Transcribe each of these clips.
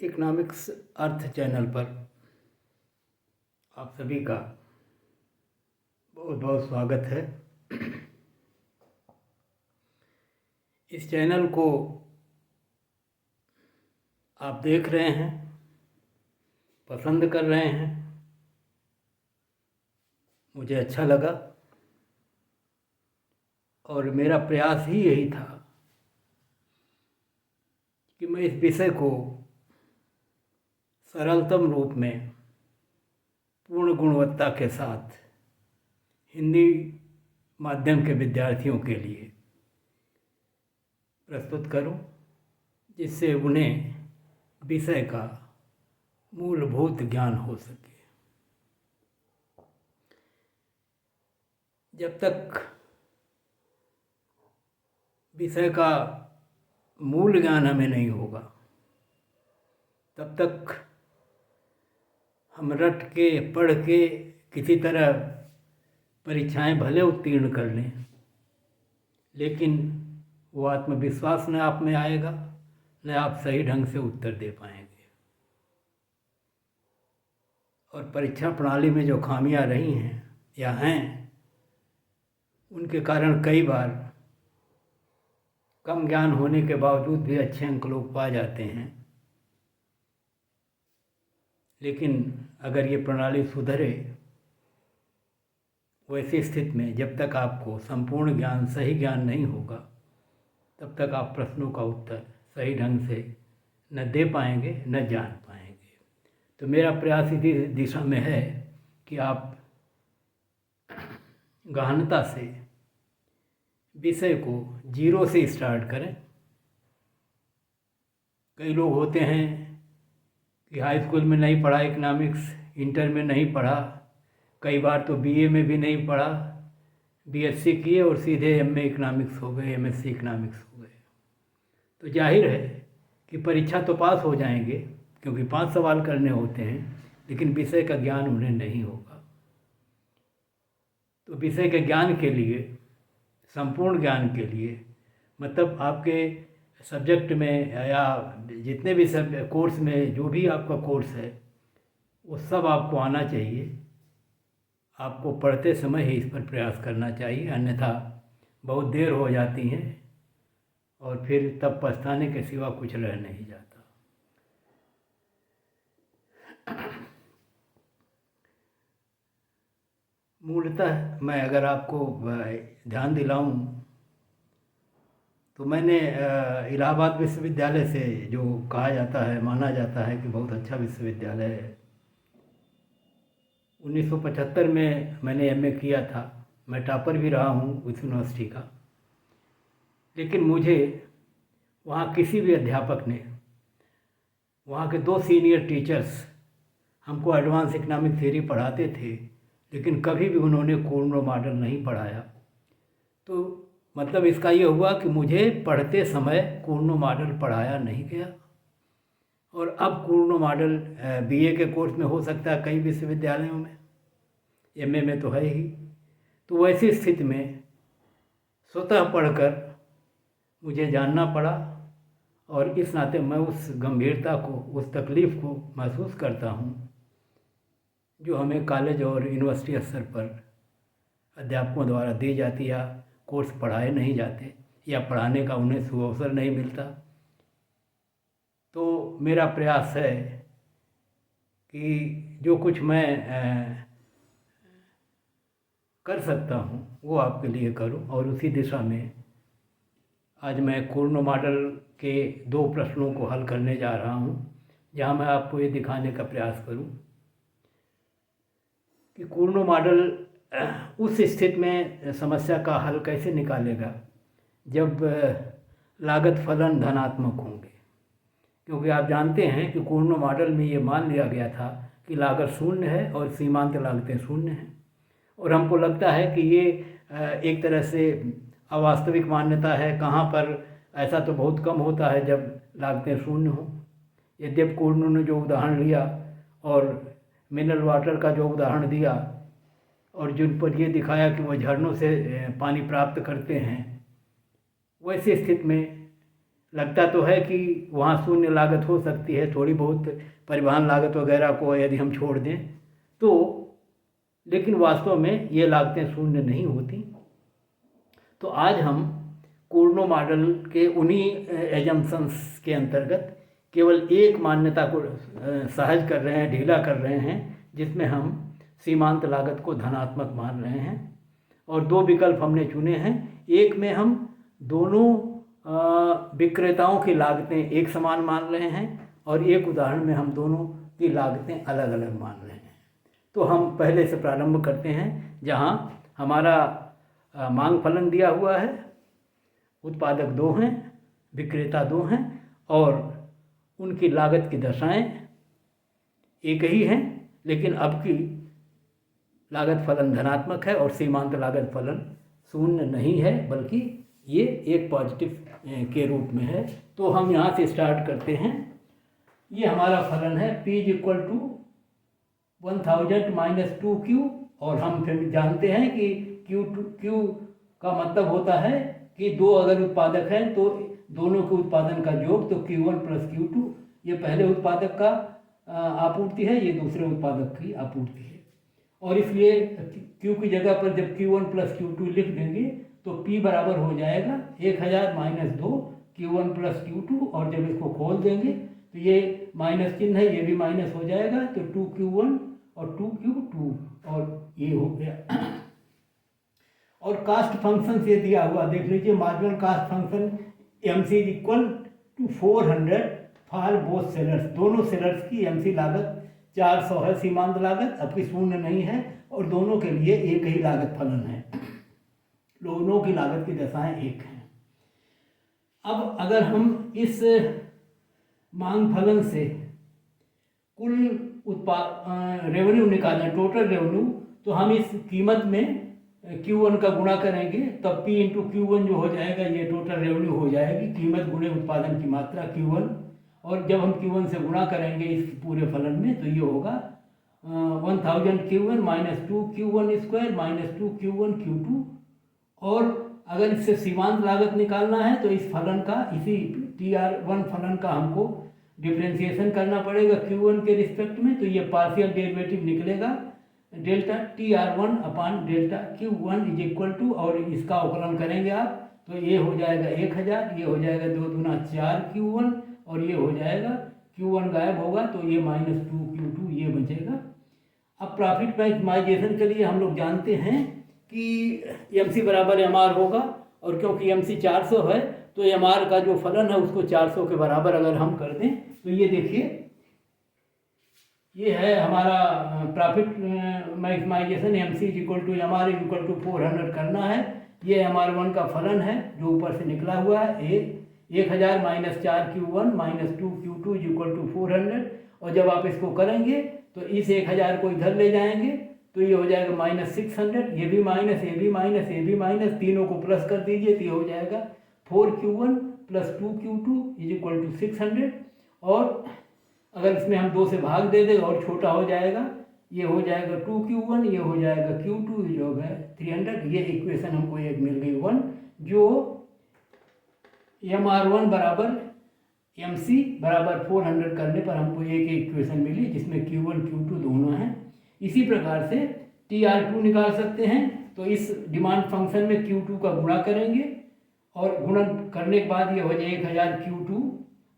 Economics अर्थ channel पर आप सभी का बहुत बहुत स्वागत है। इस चैनल को आप देख रहे हैं, पसंद कर रहे हैं, मुझे अच्छा लगा और मेरा प्रयास ही यही था कि मैं इस विषय को सरलतम रूप में पूर्ण गुणवत्ता के साथ हिंदी माध्यम के विद्यार्थियों के लिए प्रस्तुत करूं, जिससे उन्हें विषय का मूलभूत ज्ञान हो सके। जब तक विषय का मूल ज्ञान हमें नहीं होगा तब तक हम रट के पढ़ के किसी तरह परीक्षाएं भले उत्तीर्ण कर लें, लेकिन वो आत्मविश्वास न आप में आएगा, न आप सही ढंग से उत्तर दे पाएंगे। और परीक्षा प्रणाली में जो खामियां रही हैं या हैं, उनके कारण कई बार कम ज्ञान होने के बावजूद भी अच्छे अंक लोग पा जाते हैं। लेकिन अगर ये प्रणाली सुधरे, वैसी स्थिति में जब तक आपको संपूर्ण ज्ञान, सही ज्ञान नहीं होगा, तब तक आप प्रश्नों का उत्तर सही ढंग से न दे पाएंगे, न जान पाएंगे। तो मेरा प्रयास इसी दिशा में है कि आप गहनता से विषय को जीरो से स्टार्ट करें। कई लोग होते हैं कि हाई स्कूल में नहीं पढ़ा इकोनॉमिक्स, इंटर में नहीं पढ़ा, कई बार तो बीए में भी नहीं पढ़ा, बीएससी किए और सीधे एमए इकोनॉमिक्स हो गए, एमएससी इकोनॉमिक्स हो गए। तो जाहिर है कि परीक्षा तो पास हो जाएंगे, क्योंकि 5 सवाल करने होते हैं, लेकिन विषय का ज्ञान उन्हें नहीं होगा। तो विषय के ज्ञान के लिए, संपूर्ण ज्ञान के लिए, मतलब आपके सब्जेक्ट में या जितने भी सब कोर्स में जो भी आपका कोर्स है, वो सब आपको आना चाहिए। आपको पढ़ते समय ही इस पर प्रयास करना चाहिए, अन्यथा बहुत देर हो जाती है और फिर तब पछताने के सिवा कुछ रह नहीं जाता। मूलतः मैं अगर आपको ध्यान दिलाऊं तो मैंने इलाहाबाद विश्वविद्यालय से, जो कहा जाता है, माना जाता है कि बहुत अच्छा विश्वविद्यालय है, 1975 में मैंने एमए किया था। मैं टॉपर भी रहा हूँ उस यूनिवर्सिटी का। लेकिन मुझे वहाँ किसी भी अध्यापक ने, वहाँ के 2 सीनियर टीचर्स हमको एडवांस इकोनॉमिक थ्योरी पढ़ाते थे, लेकिन कभी भी उन्होंने कूर्नो मॉडल नहीं पढ़ाया। तो मतलब इसका ये हुआ कि मुझे पढ़ते समय कूर्नो मॉडल पढ़ाया नहीं गया। और अब कूर्नो मॉडल बीए के कोर्स में हो सकता है कई विश्वविद्यालयों में, एमए में तो है ही। तो वैसी स्थिति में स्वतः पढ़कर मुझे जानना पड़ा, और इस नाते मैं उस गंभीरता को, उस तकलीफ़ को महसूस करता हूँ जो हमें कॉलेज और यूनिवर्सिटी स्तर पर अध्यापकों द्वारा दी जाती, या कोर्स पढ़ाए नहीं जाते, या पढ़ाने का उन्हें सुअवसर नहीं मिलता। तो मेरा प्रयास है कि जो कुछ मैं कर सकता हूँ वो आपके लिए करूँ, और उसी दिशा में आज मैं कूर्नो मॉडल के 2 प्रश्नों को हल करने जा रहा हूँ, जहाँ मैं आपको ये दिखाने का प्रयास करूँ कि कूर्नो मॉडल उस स्थिति में समस्या का हल कैसे निकालेगा जब लागत फलन धनात्मक होंगे। क्योंकि आप जानते हैं कि कूर्नो मॉडल में ये मान लिया गया था कि लागत शून्य है और सीमांत लागतें शून्य हैं, और हमको लगता है कि ये एक तरह से अवास्तविक मान्यता है। कहाँ पर ऐसा तो बहुत कम होता है जब लागतें शून्य हों। यद्यपि कूर्नो ने जो उदाहरण लिया और मिनरल वाटर का जो उदाहरण दिया, और जिन पर ये दिखाया कि वह झरनों से पानी प्राप्त करते हैं, वैसी स्थिति में लगता तो है कि वहाँ शून्य लागत हो सकती है, थोड़ी बहुत परिवहन लागत वगैरह को यदि हम छोड़ दें तो, लेकिन वास्तव में ये लागतें शून्य नहीं होती। तो आज हम कोर्नो मॉडल के उन्हीं एजम्पशंस के अंतर्गत केवल एक मान्यता को सहज कर रहे हैं, ढीला कर रहे हैं, जिसमें हम सीमांत लागत को धनात्मक मान रहे हैं। और दो विकल्प हमने चुने हैं। एक में हम दोनों विक्रेताओं की लागतें एक समान मान रहे हैं और एक उदाहरण में हम दोनों की लागतें अलग अलग मान रहे हैं। तो हम पहले से प्रारंभ करते हैं, जहां हमारा मांग फलन दिया हुआ है, उत्पादक दो हैं, विक्रेता दो हैं और उनकी लागत की दशाएं एक ही हैं, लेकिन अब की लागत फलन धनात्मक है और सीमांत लागत फलन शून्य नहीं है, बल्कि ये एक पॉजिटिव के रूप में है। तो हम यहाँ से स्टार्ट करते हैं। ये हमारा फलन है P = 1000 - 2Q, और हम फिर जानते हैं कि Q का मतलब होता है कि दो अगर उत्पादक हैं तो दोनों के उत्पादन का योग, तो Q1 + Q2, ये पहले उत्पादक का आपूर्ति है, ये दूसरे उत्पादक की आपूर्ति है। और इसलिए Q की जगह पर जब Q1 + Q2 लिख देंगे तो P बराबर हो जाएगा 1000 - 2 Q1 + Q2, और जब इसको खोल देंगे तो ये माइनस चिन्ह है, ये भी माइनस हो जाएगा, तो 2Q1 और 2Q2, और ये हो गया। और कास्ट फंक्शन से दिया हुआ देख लीजिए, marginal cost function MC = 400 for both sellers, दोनों सेलर्स की MC लागत 400 है, सीमांत लागत अब की शून्य नहीं है, और दोनों के लिए एक ही लागत फलन है, दोनों की लागत की दशाएं एक हैं। अब अगर हम इस मांग फलन से कुल रेवेन्यू निकालें, टोटल रेवेन्यू, तो हम इस कीमत में Q1 का गुणा करेंगे, तब P × Q1 जो हो जाएगा ये टोटल रेवेन्यू हो जाएगी, कीमत गुणे उत्पादन की मात्रा Q1, और जब हम Q1 से गुणा करेंगे इस पूरे फलन में तो ये होगा 1000 Q1 - 2Q1² - 2Q1 Q2। और अगर इससे सीमांत लागत निकालना है तो इस फलन का, इसी TR1 फलन का हमको डिफ्रेंशिएशन करना पड़ेगा Q1 के रिस्पेक्ट में, तो ये पार्शियल डेरिवेटिव निकलेगा डेल्टा TR1 / डेल्टा Q1 = और इसका अवकलन करेंगे आप तो ये हो जाएगा 1000, ये हो जाएगा 2 दूना 4 Q1, और ये हो जाएगा Q1 गायब होगा तो ये -2Q2 ये बचेगा। अब प्रॉफिट मैक्सिमाइजेशन के लिए हम लोग जानते हैं कि MC = MR होगा, और क्योंकि MC 400 है तो MR का जो फलन है उसको 400 के बराबर अगर हम कर दें तो ये देखिए, ये है हमारा प्रॉफिट मैक्सिमाइजेशन। MC = MR = 400 करना है। ये MR1 का फलन है जो ऊपर से निकला हुआ है, 1000 - 4Q1 - 2Q2 = 400, और जब आप इसको करेंगे तो इस 1000 को इधर ले जाएंगे तो ये हो जाएगा -600, ये भी माइनस, ये भी माइनस, ये भी माइनस, तीनों को प्लस कर दीजिए तो ये हो जाएगा 4Q1 + 2Q2 = 600, और अगर इसमें हम 2 से भाग दे दें और छोटा हो जाएगा, ये हो जाएगा 2Q1, ये हो जाएगा Q2 जो है 300। ये इक्वेशन हमको एक मिल गई 1, जो MR1 = MC = 400 करने पर हमको एक इक्वेशन मिली जिसमें Q1 Q2 दोनों हैं। इसी प्रकार से TR2 निकाल सकते हैं, तो इस डिमांड फंक्शन में Q2 का गुणा करेंगे, और गुणन करने के बाद ये हो जाएगा 1000 Q2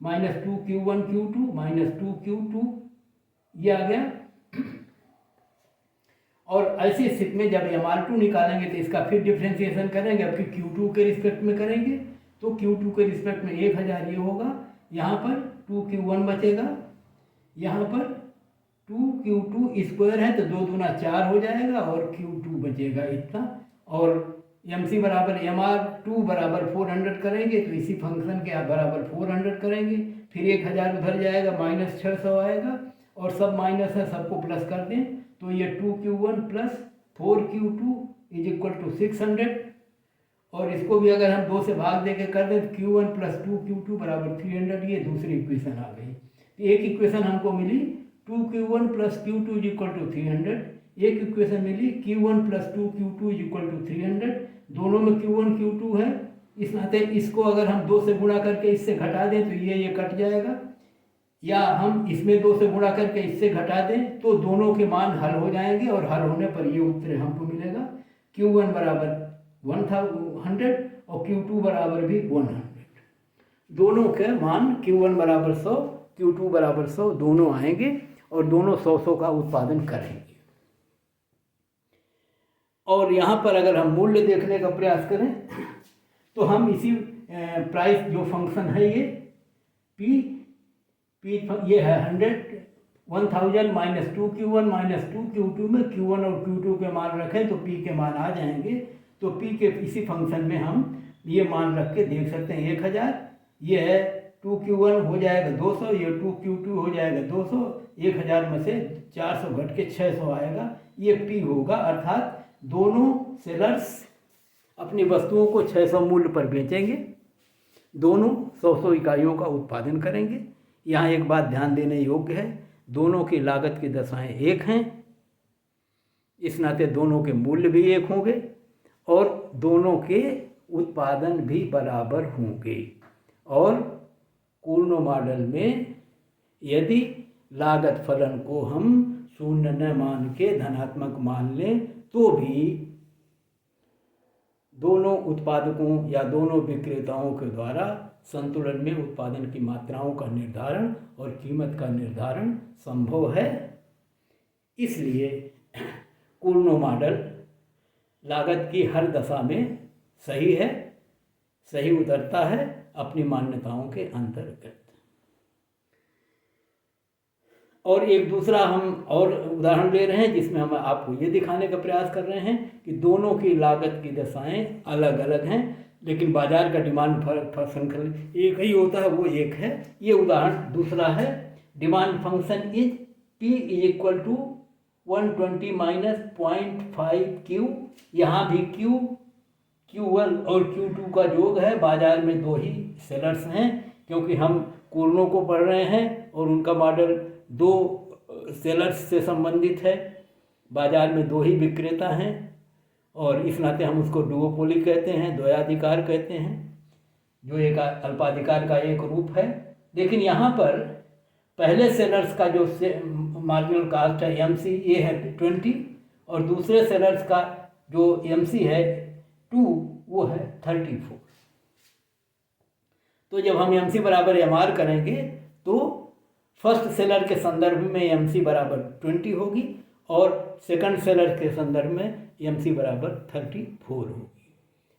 - 2Q1 Q2 - 2Q2, ये आ गया। और ऐसी स्थिति में जब MR2 निकालेंगे तो इसका फिर डिफ्रेंशिएशन करेंगे, अब फिर Q2 के रिस्पेक्ट में करेंगे, तो Q2 के रिस्पेक्ट में 1000 ये होगा, यहाँ पर 2Q1 बचेगा, यहाँ पर 2Q2² है तो 2 दूना 4 हो जाएगा, और Q2 बचेगा इतना। और MC = MR2 = 400 करेंगे तो इसी फंक्शन के बराबर 400 करेंगे, फिर 1000 उधर जाएगा, -600 आएगा, और सब माइनस है, सबको प्लस कर दें तो ये 2Q1 + 4Q2 = 600, और इसको भी अगर हम 2 से भाग दे के कर दें तो Q1 + 2Q2 = 300, ये दूसरी इक्वेशन आ गई। एक इक्वेशन हमको मिली 2Q1 + Q2 = 300, एक इक्वेशन मिली Q1 + 2Q2 = 300, दोनों में Q1 Q2 है इस नाते इसको अगर हम 2 से गुणा करके इससे घटा दें तो ये कट जाएगा, या हम इसमें 2 से गुणा करके इससे घटा दें तो दोनों के मान हल हो जाएंगे, और हल होने पर ये उत्तर हमको मिलेगा Q1 बराबर 100 और Q2 बराबर भी 100। दोनों के मान Q1 बराबर 100, Q2 बराबर 100 दोनों आएंगे और दोनों 100 का उत्पादन करेंगे। और यहाँ पर अगर हम मूल्य देखने का प्रयास करें तो हम इसी प्राइस जो फंक्शन है ये P ये है 1000 माइनस 2Q1 माइनस 2Q2 में Q1 और Q2 के मान रखें तो P के मान आ जाएंगे। तो P के इसी फंक्शन में हम ये मान रख के देख सकते हैं 1000, ये है 2Q1 हो जाएगा 200, ये 2Q2 हो जाएगा 200, 1000 में से 400 घट के 600 आएगा, ये P होगा। अर्थात दोनों सेलर्स अपनी वस्तुओं को 600 मूल्य पर बेचेंगे, दोनों 100 इकाइयों का उत्पादन करेंगे। यहाँ एक बात ध्यान देने योग्य है, दोनों की लागत की दशाएं एक हैं, इस नाते दोनों के मूल्य भी एक होंगे और दोनों के उत्पादन भी बराबर होंगे। और कूर्नो मॉडल में यदि लागत फलन को हम शून्य न मान के धनात्मक मान लें तो भी दोनों उत्पादकों या दोनों विक्रेताओं के द्वारा संतुलन में उत्पादन की मात्राओं का निर्धारण और कीमत का निर्धारण संभव है। इसलिए कूर्नो मॉडल लागत की हर दशा में सही है, सही उतरता है अपनी मान्यताओं के अंतर्गत। और एक दूसरा हम और उदाहरण ले रहे हैं जिसमें हम आपको ये दिखाने का प्रयास कर रहे हैं कि दोनों की लागत की दशाएं अलग अलग हैं, लेकिन बाजार का डिमांड फंक्शन एक ही होता है, वो एक है। ये उदाहरण दूसरा है, demand function is P is equal to 120 minus 0.5Q। यहाँ भी Q1 और Q2 का योग है, बाजार में 2 ही सेलर्स हैं क्योंकि हम कूर्नो को पढ़ रहे हैं और उनका मॉडल 2 सेलर्स से संबंधित है, बाजार में 2 ही विक्रेता हैं और इस नाते हम उसको डुओपोली कहते हैं, द्वयाधिकार कहते हैं, जो एक अल्पाधिकार का एक रूप है। लेकिन यहाँ पर पहले सेलर्स का जो मार्जिनल कास्ट है MC ये है 20 और दूसरे सेलर्स का जो MC है 2 वो है 34। तो जब हम MC बराबर MR करेंगे तो फर्स्ट सेलर के संदर्भ में MC बराबर 20 होगी और सेकंड सेलर के संदर्भ में MC बराबर 34 होगी।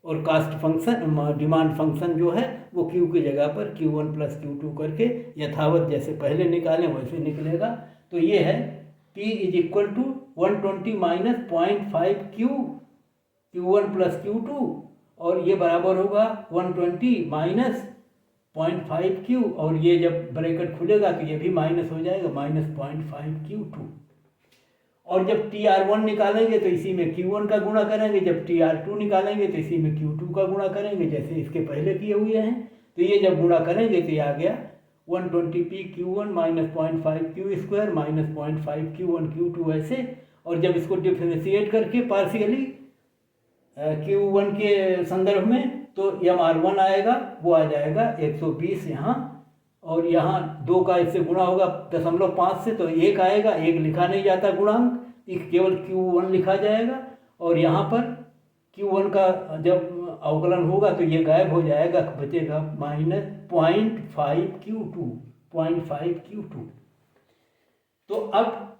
और कास्ट फंक्शन डिमांड फंक्शन जो है वो Q की जगह पर Q1 प्लस Q2 करके यथावत जैसे पहले निकालें वैसे निकलेगा। तो ये है P is equal to 120 minus 0.5Q Q1 plus Q2 और ये बराबर होगा 120 माइनस 0.5Q और ये जब ब्रैकेट खुलेगा तो ये भी माइनस हो जाएगा माइनस 0.5Q2। और जब TR1 निकालेंगे तो इसी में Q1 का गुणा करेंगे, जब TR2 निकालेंगे तो इसी में Q2 का गुणा करेंगे जैसे इसके पहले किए हुए हैं। तो ये जब गुणा करेंगे तो ये आ गया 120P Q1 minus 0.5Q square minus 0.5Q1 Q2 ऐसे। और जब इसको डिफ्रेंशिएट करके पार्शियली Q1 के संदर्भ में तो MR1 आएगा, वो आ जाएगा 120 यहाँ, और यहाँ 2 का इससे गुणा होगा 0.5 से तो 1 आएगा, 1 लिखा नहीं जाता गुणांक, केवल Q1 लिखा जाएगा। और यहाँ पर Q1 का जब अवकलन होगा तो ये गायब हो जाएगा, बचेगा माइनस 0.5Q2 0.5Q2। तो अब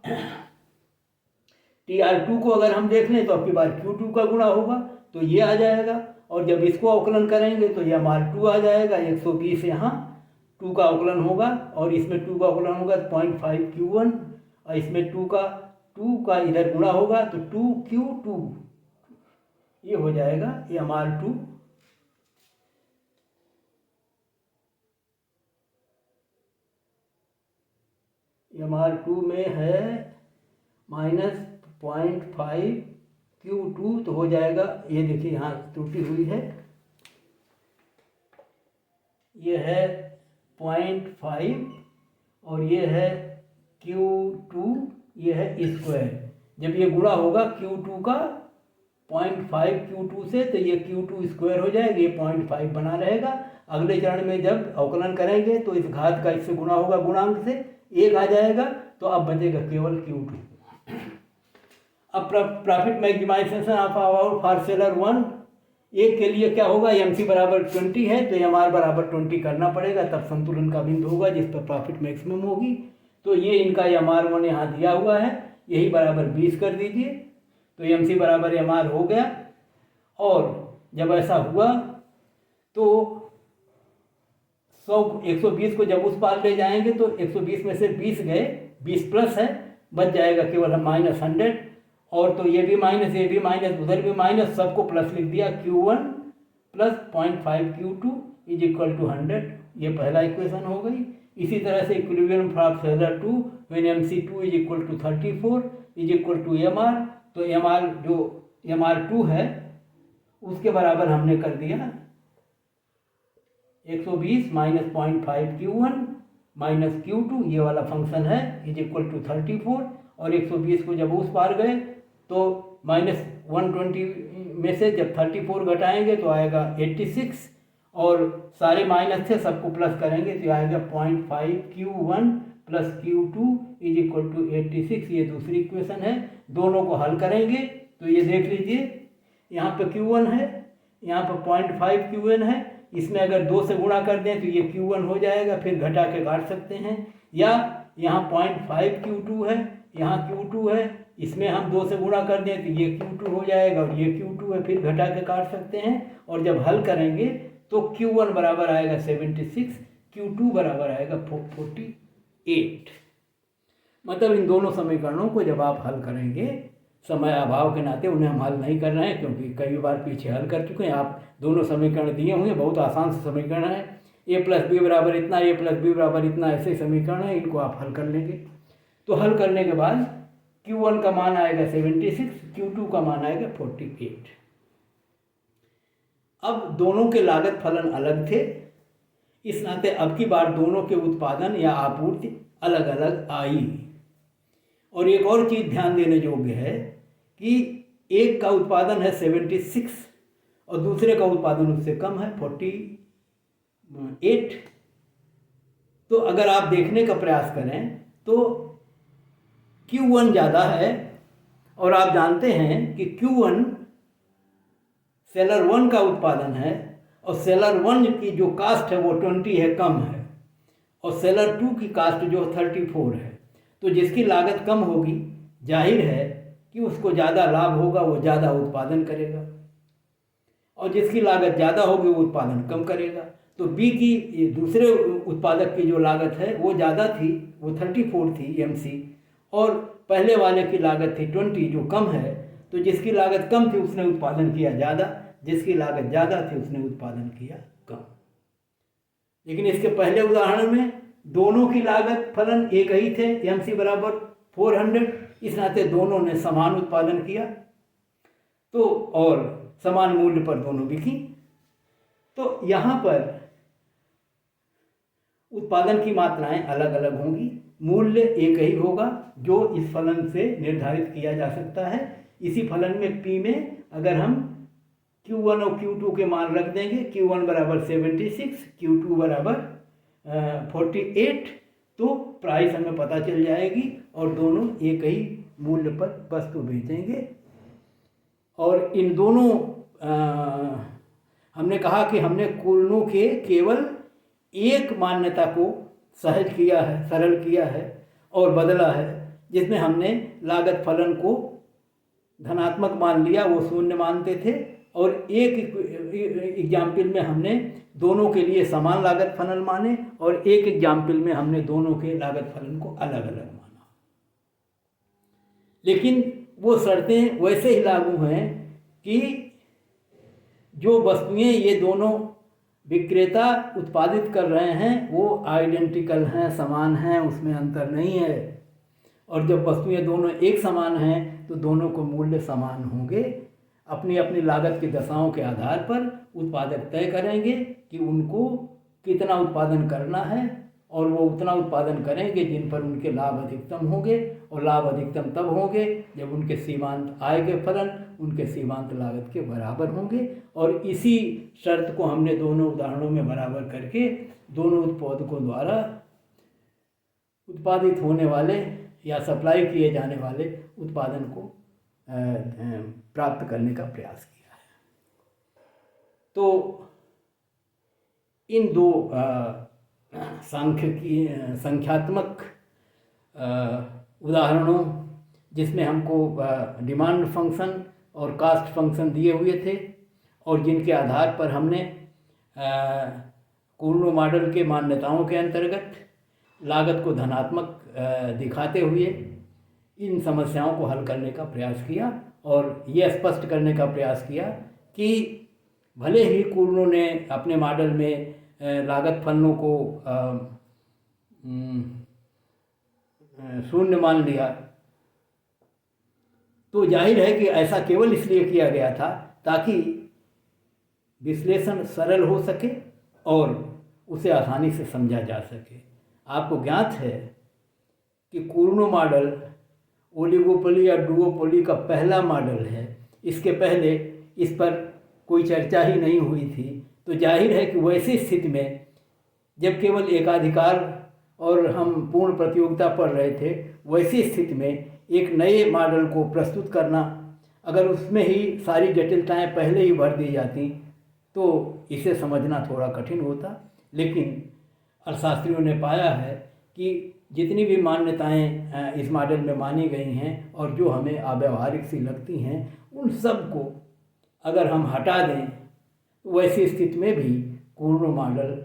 TR2 को अगर हम देख लें तो आपकी बार Q2 का गुणा होगा तो ये आ जाएगा, और जब इसको अवकलन करेंगे तो ये MR2 आ जाएगा 120 यहाँ 2 का अवकलन होगा और इसमें 2 का अवकलन होगा 0.5Q1 और इसमें 2 का इधर गुणा होगा तो 2Q2 ये हो जाएगा MR2 MR2 में है माइनस 0.5Q2 तो हो जाएगा, ये देखिए यहाँ त्रुटि हुई है, ये है 0.5 और ये है Q2 ये है स्क्वायर। जब ये गुणा होगा Q2 का 0.5 Q2 से, तो ये Q2 स्क्वायर हो जाएगा, ये 0.5 बना रहेगा। अगले चरण में जब अवकलन करेंगे तो इस घात का इससे गुणा होगा, गुणांक से 1 आ जाएगा, तो अब बचेगा केवल Q2। अब profit maximisation of about for seller 1, एक के लिए क्या होगा, MC बराबर 20 है तो MR बराबर 20 करना पड़ेगा, तब संतुलन का बिंदु होगा जिस पर प्रॉफिट मैक्सिमम होगी। तो ये इनका MR1 यहाँ दिया हुआ है, यही बराबर 20 कर दीजिए, तो MC बराबर MR हो गया। और जब ऐसा हुआ तो 120 को जब उस पार ले जाएंगे तो 120 में से 20 गए, 20 प्लस है, बच जाएगा केवल -100। और तो ये भी माइनस, ये भी माइनस, उधर भी माइनस, सबको प्लस लिख दिया। Q1 plus 0.5 Q2 is equal to 100, ये पहला इक्वेशन हो गई। इसी तरह से equilibrium for seller 2 when MC2 is equal to 34 is equal to MR, तो MR जो MR2 है उसके बराबर हमने कर दिया 120 माइनस 0.5 Q1 माइनस Q2, ये वाला फंक्शन है, इज इक्वल टू 34। और 120 को जब उस पार गए तो -120 में से जब 34 घटाएंगे तो आएगा 86, और सारे माइनस थे सबको प्लस करेंगे तो आएगा 0.5 Q1 plus Q2 is equal to 86। ये दूसरी इक्वेशन है, दोनों को हल करेंगे तो ये देख लीजिए, यहाँ पे Q1 है, यहाँ पे 0.5 Q1 है, इसमें अगर 2 से गुणा कर दें तो ये Q1 हो जाएगा, फिर घटा के काट सकते हैं। या यहाँ 0.5 Q2 है, यहाँ Q2 है, इसमें हम 2 से गुणा कर दें तो ये Q2 हो जाएगा, और ये Q2 है, फिर घटा के काट सकते हैं। और जब हल करेंगे तो Q1 बराबर आएगा 76, Q2 बराबर आएगा 48। मतलब इन दोनों समीकरणों को जब आप हल करेंगे, समय अभाव के नाते उन्हें हम हल नहीं कर रहे हैं क्योंकि कई बार पीछे हल कर चुके हैं। आप दोनों समीकरण दिए हुए हैं, बहुत आसान से समीकरण है, A प्लस बी बराबर इतना, A प्लस बी बराबर इतना, ऐसे समीकरण है, इनको आप हल कर लेंगे। तो हल करने के बाद Q1 का मान आएगा 76, Q2 का मान आएगा 48। अब दोनों के लागत फलन अलग थे, इस नाते अब की बार दोनों के उत्पादन या आपूर्ति अलग अलग आई। और एक और चीज़ ध्यान देने योग्य है कि एक का उत्पादन है 76 और दूसरे का उत्पादन उससे कम है 48। तो अगर आप देखने का प्रयास करें तो Q1 ज़्यादा है, और आप जानते हैं कि Q1 सेलर 1 का उत्पादन है और सेलर 1 की जो कास्ट है वो 20 है, कम है, और सेलर 2 की कास्ट जो 34 है। तो जिसकी लागत कम होगी जाहिर है कि उसको ज़्यादा लाभ होगा, वो ज़्यादा उत्पादन करेगा, और जिसकी लागत ज़्यादा होगी वो उत्पादन कम करेगा। तो B की दूसरे उत्पादक की जो लागत है वो ज़्यादा थी, वो 34 थी MC, और पहले वाले की लागत थी 20 जो कम है। तो जिसकी लागत कम थी उसने उत्पादन किया ज़्यादा, जिसकी लागत ज़्यादा थी उसने उत्पादन किया कम। लेकिन इसके पहले उदाहरण में दोनों की लागत फलन एक ही थे, MC बराबर 400, इस नाते दोनों ने समान उत्पादन किया, तो और समान मूल्य पर दोनों बिकी। तो यहाँ पर उत्पादन की मात्राएं अलग अलग होंगी, मूल्य एक ही होगा जो इस फलन से निर्धारित किया जा सकता है। इसी फलन में P में अगर हम Q1 और Q2 के मान रख देंगे, Q1 बराबर 76, Q2 बराबर 48, तो प्राइस हमें पता चल जाएगी और दोनों एक ही मूल्य पर वस्तु बेचेंगे। और इन दोनों हमने कहा कि हमने कुलनों के केवल एक मान्यता को सहज किया है, सरल किया है और बदला है, जिसमें हमने लागत फलन को धनात्मक मान लिया, वो शून्य मानते थे, और एक एग्जाम्पल में हमने दोनों के लिए समान लागत फलन माने, और एक एग्जाम्पल में हमने दोनों के लागत फलन को अलग अलग माना। लेकिन वो शर्तें वैसे ही लागू हैं कि जो वस्तुएं ये दोनों विक्रेता उत्पादित कर रहे हैं वो आइडेंटिकल हैं, समान हैं, उसमें अंतर नहीं है। और जब वस्तुएं दोनों एक समान हैं तो दोनों को मूल्य समान होंगे। अपनी अपनी लागत की दशाओं के आधार पर उत्पादक तय करेंगे कि उनको कितना उत्पादन करना है और वो उतना उत्पादन करेंगे जिन पर उनके लाभ अधिकतम होंगे, और लाभ अधिकतम तब होंगे जब उनके सीमांत आय के फलन उनके सीमांत लागत के बराबर होंगे। और इसी शर्त को हमने दोनों उदाहरणों में बराबर करके दोनों उत्पादकों द्वारा उत्पादित होने वाले या सप्लाई किए जाने वाले उत्पादन को प्राप्त करने का प्रयास किया है। तो इन दो संख्यात्मक उदाहरणों जिसमें हमको डिमांड फंक्शन और कास्ट फंक्शन दिए हुए थे और जिनके आधार पर हमने कुर्नो मॉडल के मान्यताओं के अंतर्गत लागत को धनात्मक दिखाते हुए इन समस्याओं को हल करने का प्रयास किया और ये स्पष्ट करने का प्रयास किया कि भले ही कुर्नो ने अपने मॉडल में लागत फलनों को शून्य मान लिया, तो जाहिर है कि ऐसा केवल इसलिए किया गया था ताकि विश्लेषण सरल हो सके और उसे आसानी से समझा जा सके। आपको ज्ञात है कि कुर्नो मॉडल ओलिगोपोली या डुओपोली का पहला मॉडल है। इसके पहले इस पर कोई चर्चा ही नहीं हुई थी। तो जाहिर है कि वैसी स्थिति में जब केवल एकाधिकार और हम पूर्ण प्रतियोगिता पढ़ रहे थे, वैसी स्थिति में एक नए मॉडल को प्रस्तुत करना, अगर उसमें ही सारी जटिलताएं पहले ही भर दी जाती तो इसे समझना थोड़ा कठिन होता। लेकिन अर्थशास्त्रियों ने पाया है कि जितनी भी मान्यताएं इस मॉडल में मानी गई हैं और जो हमें अव्यावहारिक सी लगती हैं, उन सब को अगर हम हटा दें तो वैसी स्थिति में भी कुर्नो मॉडल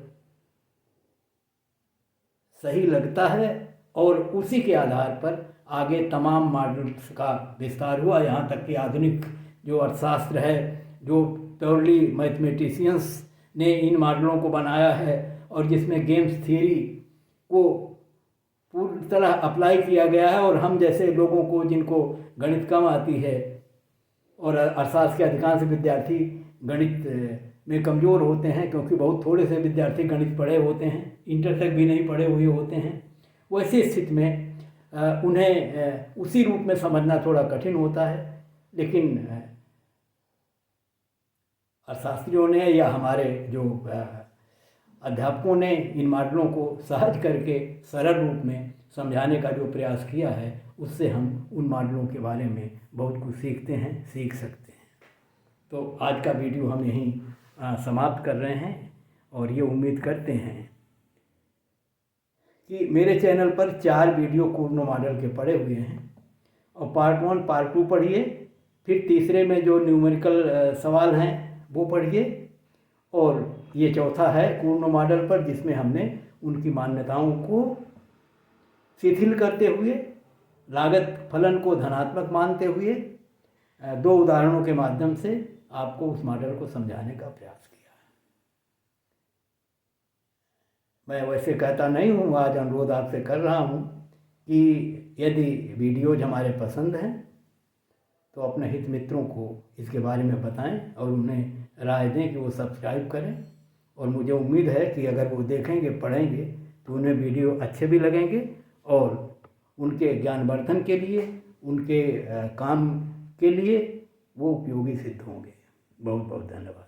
सही लगता है और उसी के आधार पर आगे तमाम मॉडल्स का विस्तार हुआ। यहाँ तक कि आधुनिक जो अर्थशास्त्र है, जो प्योरली मैथमेटिशियंस ने इन मॉडलों को बनाया है और जिसमें गेम्स थियरी को पूरी तरह अप्लाई किया गया है, और हम जैसे लोगों को जिनको गणित कम आती है, और अर्थशास्त्र के अधिकांश विद्यार्थी गणित में कमज़ोर होते हैं क्योंकि बहुत थोड़े से विद्यार्थी गणित पढ़े होते हैं, इंटर तक भी नहीं पढ़े हुए होते हैं। वैसी स्थिति में उन्हें उसी रूप में समझना थोड़ा कठिन होता है। लेकिन अर्थशास्त्रियों ने या हमारे जो अध्यापकों ने इन मॉडलों को सहज करके सरल रूप में समझाने का जो प्रयास किया है, उससे हम उन मॉडलों के बारे में बहुत कुछ सीखते हैं, सीख सकते हैं। तो आज का वीडियो हम यहीं समाप्त कर रहे हैं और ये उम्मीद करते हैं कि मेरे चैनल पर 4 वीडियो कुर्नो मॉडल के पड़े हुए हैं, और पार्ट 1 पार्ट 2 पढ़िए, फिर तीसरे में जो न्यूमेरिकल सवाल हैं वो पढ़िए, और ये चौथा है कुर्नो मॉडल पर जिसमें हमने उनकी मान्यताओं को शिथिल करते हुए लागत फलन को धनात्मक मानते हुए 2 उदाहरणों के माध्यम से आपको उस मॉडल को समझाने का प्रयास किया है। मैं वैसे कहता नहीं हूँ, आज अनुरोध आपसे कर रहा हूँ कि यदि वीडियोज हमारे पसंद हैं तो अपने हित मित्रों को इसके बारे में बताएं और उन्हें राय दें कि वो सब्सक्राइब करें। और मुझे उम्मीद है कि अगर वो देखेंगे, पढ़ेंगे तो उन्हें वीडियो अच्छे भी लगेंगे और उनके ज्ञानवर्धन के लिए, उनके काम के लिए वो उपयोगी सिद्ध होंगे। बहुत बहुत धन्यवाद।